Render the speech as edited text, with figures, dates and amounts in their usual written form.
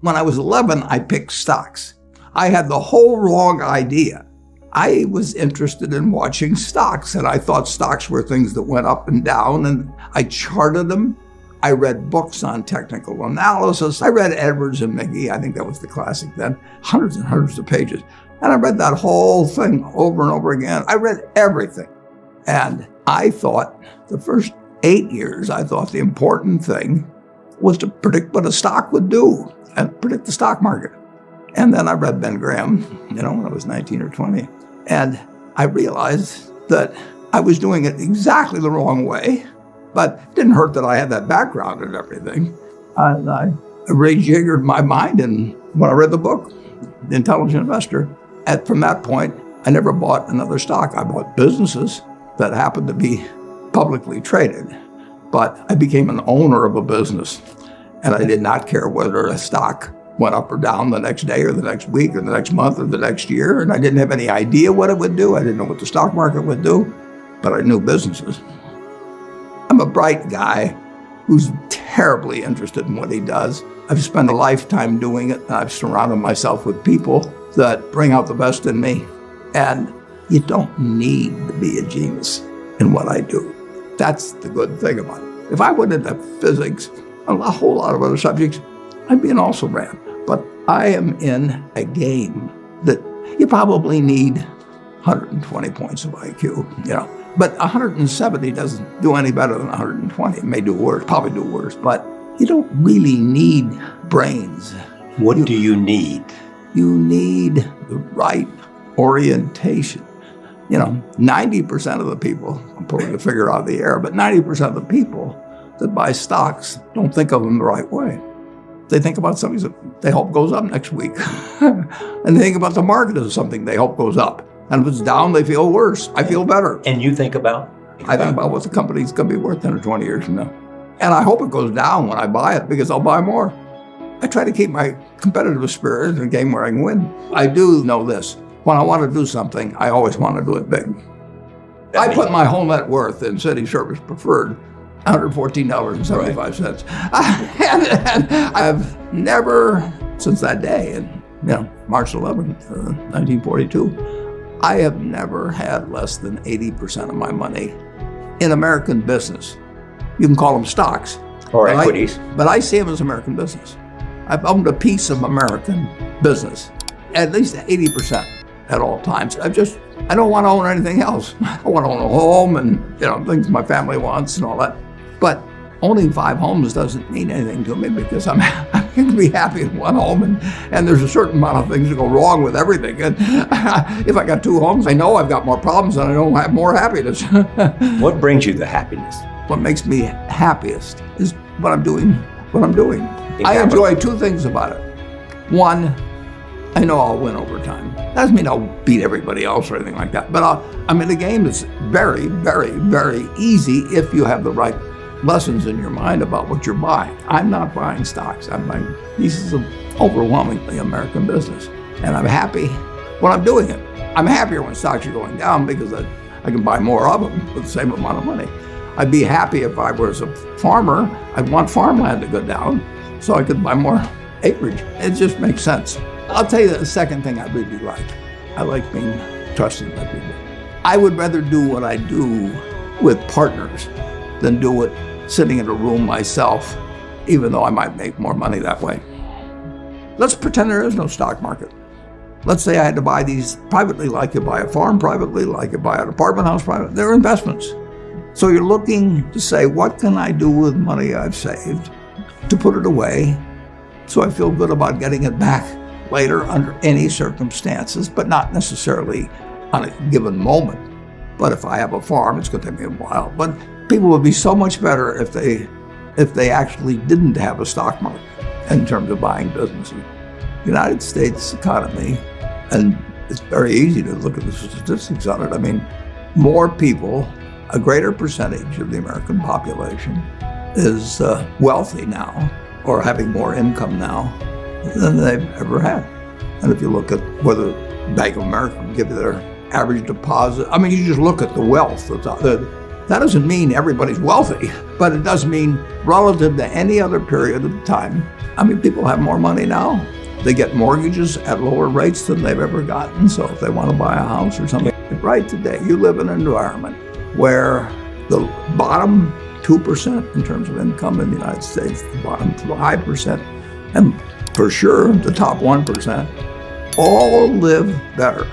When I was 11, I picked stocks. I had the whole wrong idea. I was interested in watching stocks, and I thought stocks were things that went up and down, and I charted them. I read books on technical analysis. I read Edwards and McGee, I think that was the classic then, hundreds and hundreds of pages. And I read that whole thing over and over again. I read everything. And I thought, the first 8 years, I thought the important thing was to predict what a stock would do and predict the stock market. And then I read Ben Graham, when I was 19 or 20. And I realized that I was doing it exactly the wrong way, but it didn't hurt that I had that background and everything. And I rejiggered my mind, and when I read the book, The Intelligent Investor, from that point, I never bought another stock. I bought businesses that happened to be publicly traded, but I became an owner of a business, and I did not care whether a stock went up or down the next day or the next week or the next month or the next year, and I didn't have any idea what it would do. I didn't know what the stock market would do, but I knew businesses. I'm a bright guy who's terribly interested in what he does. I've spent a lifetime doing it, and I've surrounded myself with people that bring out the best in me, and you don't need to be a genius in what I do. That's the good thing about it. If I went into physics, a whole lot of other subjects, I'd be an also-ran. But I am in a game that you probably need 120 points of IQ, But 170 doesn't do any better than 120. It may do worse, probably do worse, but you don't really need brains. What do you need? You need the right orientation. 90% of the people, I'm pulling the figure out of the air, but 90% of the people that buy stocks don't think of them the right way. They think about something that they hope goes up next week. And they think about the market as something they hope goes up. And if it's down, they feel worse. I feel better. And you think about? I think about what the company's going to be worth 10 or 20 years from now. And I hope it goes down when I buy it, because I'll buy more. I try to keep my competitive spirit in a game where I can win. I do know this. When I want to do something, I always want to do it big. I put my whole net worth in City Service Preferred, $114.75. And I've never, since that day, March 11th, 1942, I have never had less than 80% of my money in American business. You can call them stocks. Or equities. But I see them as American business. I've owned a piece of American business, at least 80% at all times. I don't want to own anything else. I want to own a home and, things my family wants and all that. But owning 5 homes doesn't mean anything to me, because I'm going to be happy in one home, and there's a certain amount of things that go wrong with everything. And if I got 2 homes, I know I've got more problems and I don't have more happiness. What brings you the happiness? What makes me happiest is what I'm doing. I enjoy 2 things about it. One, I know I'll win over time. That doesn't mean I'll beat everybody else or anything like that, but I'm in a game that's very, very, very easy if you have the right lessons in your mind about what you're buying. I'm not buying stocks. I'm buying pieces of overwhelmingly American business. And I'm happy when I'm doing it. I'm happier when stocks are going down, because I can buy more of them with the same amount of money. I'd be happy if I was a farmer. I'd want farmland to go down so I could buy more acreage. It just makes sense. I'll tell you the second thing I really like. I like being trusted by people. I would rather do what I do with partners than do it sitting in a room myself, even though I might make more money that way. Let's pretend there is no stock market. Let's say I had to buy these privately, like you buy a farm privately, like you buy an apartment house privately. They're investments. So you're looking to say, what can I do with money I've saved to put it away so I feel good about getting it back later under any circumstances, but not necessarily on a given moment. But if I have a farm, it's going to take me a while. But people would be so much better if they actually didn't have a stock market in terms of buying businesses. The United States economy, and it's very easy to look at the statistics on it. I mean, more people, a greater percentage of the American population is wealthy now, or having more income now than they've ever had. And if you look at whether Bank of America can give you their average deposit, I mean, you just look at the wealth. The That doesn't mean everybody's wealthy, but it does mean relative to any other period of time. I mean, people have more money now. They get mortgages at lower rates than they've ever gotten. So if they want to buy a house or something, right today, you live in an environment where the bottom 2% in terms of income in the United States, the bottom 5%, and for sure the top 1%, all live better